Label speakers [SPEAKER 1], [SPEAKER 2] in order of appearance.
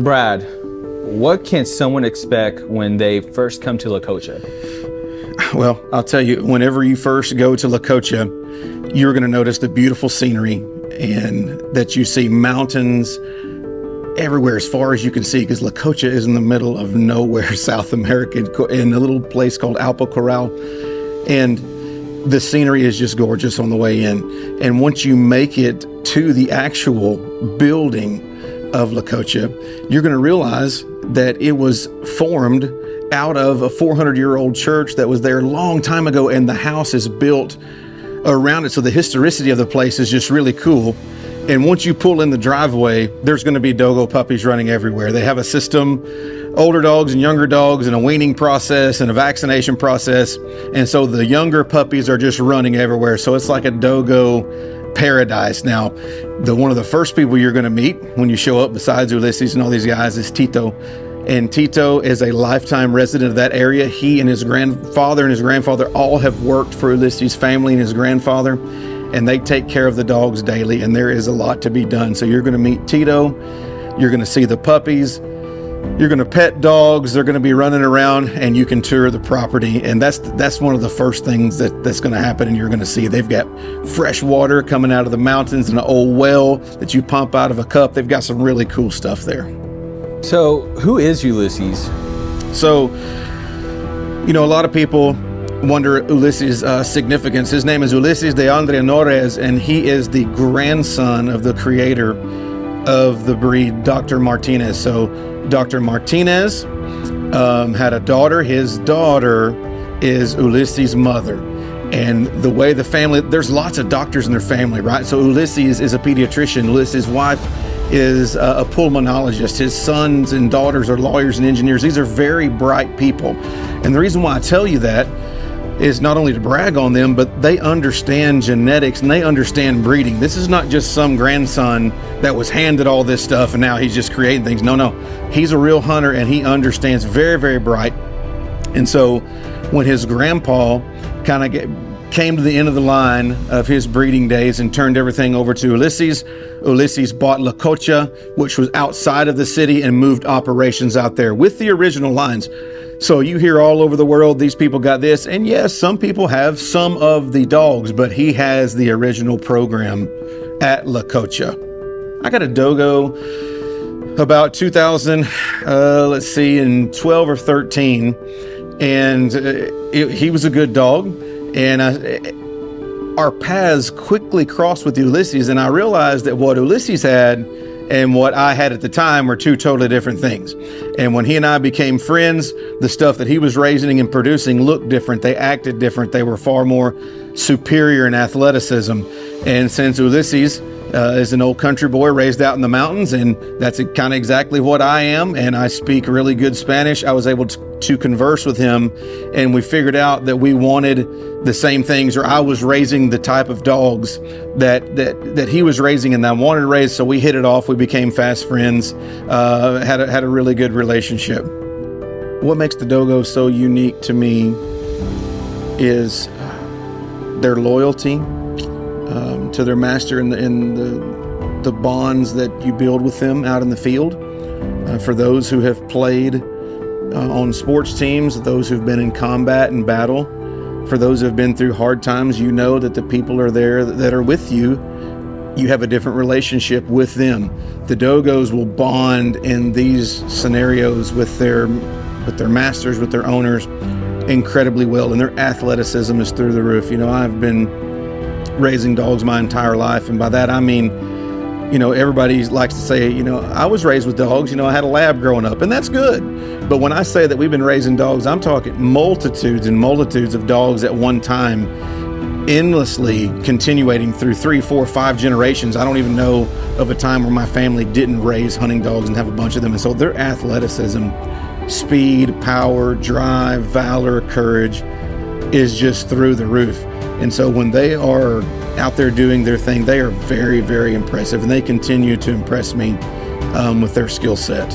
[SPEAKER 1] Brad, what can someone expect when they first come to La Cocha?
[SPEAKER 2] Well, I'll tell you, whenever you first go to La Cocha, you're going to notice the beautiful scenery and that you see mountains everywhere as far as you can see, because La Cocha is in the middle of nowhere, South America, in a little place called Alpa Corral. And the scenery is just gorgeous on the way in. And once you make it to the actual building of La Cocha, you're going to realize that it was formed out of a 400-year-old church that was there a long time ago, and the house is built around it. So the historicity of the place is just really cool. And once you pull in the driveway, there's going to be Dogo puppies running everywhere. They have a system, older dogs and younger dogs, and a weaning process and a vaccination process. And so the younger puppies are just running everywhere. So it's like a Dogo paradise. Now, one of the first people you're going to meet when you show up, besides Ulisses and all these guys, is Tito. And Tito is a lifetime resident of that area. He and his grandfather all have worked for Ulisses' family and his grandfather, and they take care of the dogs daily, and there is a lot to be done. So you're going to meet Tito, you're going to see the puppies, you're going to pet dogs, they're going to be running around, and you can tour the property. And that's one of the first things that's going to happen, and you're going to see they've got fresh water coming out of the mountains and an old well that you pump out of a cup. They've got some really cool stuff there.
[SPEAKER 1] So who is Ulisses?
[SPEAKER 2] So, a lot of people wonder Ulisses' significance. His name is Ulises D. Andrea Nores, and he is the grandson of the creator of the breed, Dr. Martinez. So Dr. Martinez had a daughter. His daughter is Ulisses' mother. And the way the family, there's lots of doctors in their family, right? So Ulisses is a pediatrician. Ulisses' wife is a pulmonologist. His sons and daughters are lawyers and engineers. These are very bright people. And the reason why I tell you that is not only to brag on them, but they understand genetics and they understand breeding. This is not just some grandson that was handed all this stuff and now he's just creating things. No. He's a real hunter and he understands, very, very bright. And so when his grandpa kind of came to the end of the line of his breeding days and turned everything over to Ulisses, Ulisses bought La Cocha, which was outside of the city, and moved operations out there with the original lines. So you hear all over the world, these people got this. And yes, some people have some of the dogs, but he has the original program at La Cocha. I got a Dogo about 2000, in 12 or 13. And he was a good dog. And our paths quickly crossed with Ulisses, and I realized that what Ulisses had and what I had at the time were two totally different things. And when he and I became friends, the stuff that he was raising and producing looked different. They acted different. They were far more superior in athleticism. And since Ulisses is an old country boy raised out in the mountains, and that's kind of exactly what I am, and I speak really good Spanish, I was able to converse with him, and we figured out that we wanted the same things, or I was raising the type of dogs that he was raising and that I wanted to raise. So we hit it off. We became fast friends, had a really good relationship. What makes the Dogo so unique to me is their loyalty to their master and the bonds that you build with them out in the field. For those who have played on sports teams, those who've been in combat and battle, for those who have been through hard times, you know that the people are there that are with you. You have a different relationship with them. The Dogos will bond in these scenarios with their masters, with their owners, incredibly well, and their athleticism is through the roof. I've been raising dogs my entire life, and by that I mean, everybody likes to say, I was raised with dogs. I had a lab growing up, and that's good. But when I say that we've been raising dogs, I'm talking multitudes and multitudes of dogs at one time, endlessly continuating through 3, 4, 5 generations. I don't even know of a time where my family didn't raise hunting dogs and have a bunch of them. And so their athleticism, speed, power, drive, valor, courage is just through the roof. And so when they are out there doing their thing, they are very, very impressive, and they continue to impress me with their skill set.